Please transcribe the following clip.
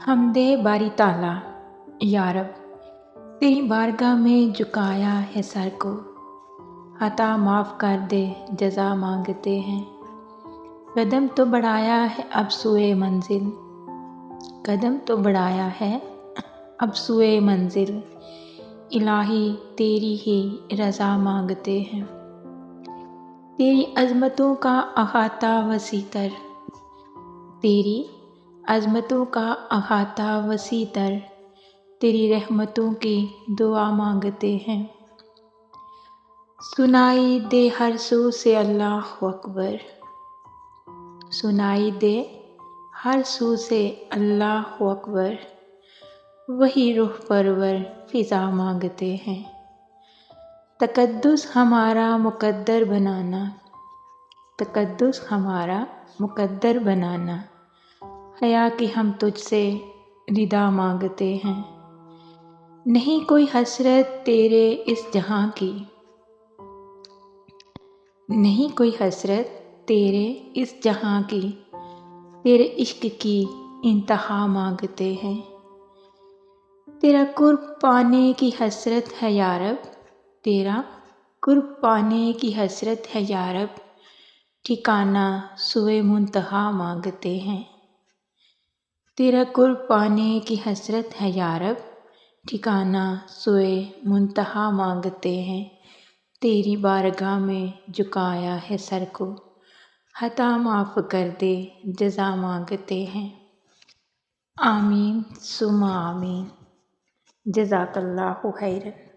حمد باری تعالیٰ، یا رب تیری بارگاہ میں جھکایا ہے سر کو، خطا معاف کر دے جزا مانگتے ہیں۔ قدم تو بڑھایا ہے اب سوئے منزل، قدم تو بڑھایا ہے اب سوئے منزل، الہی تیری ہی رضا مانگتے ہیں۔ تیری عظمتوں کا احاطہ وسیع تر، تیری عظمتوں کا احاطہ وسیع تر، تیری رحمتوں کی دعا مانگتے ہیں۔ سنائی دے ہر سو سے اللہ اکبر، سنائی دے ہر سو سے اللہ اکبر، وہی روح پرور فضا مانگتے ہیں۔ تقدس ہمارا مقدر بنانا، تقدس ہمارا مقدر بنانا، حیا کہ ہم تجھ سے ردا مانگتے ہیں۔ نہیں کوئی حسرت تیرے اس جہاں کی، نہیں کوئی حسرت تیرے اس جہاں کی، تیرے عشق کی انتہا مانگتے ہیں۔ تیرا قرب پانے کی حسرت ہے یا رب، تیرا قرب پانے کی حسرت ہے یا رب، ٹھکانہ سوئے منتہا مانگتے ہیں۔ تیرا قرب پانے کی حسرت ہے یا رب، ٹھکانہ سوئے منتہا مانگتے ہیں۔ تیری بارگاہ میں جھکایا ہے سر کو، خطا معاف کر دے جزا مانگتے ہیں۔ آمین ثم آمین۔ جزاک اللہ خیرا۔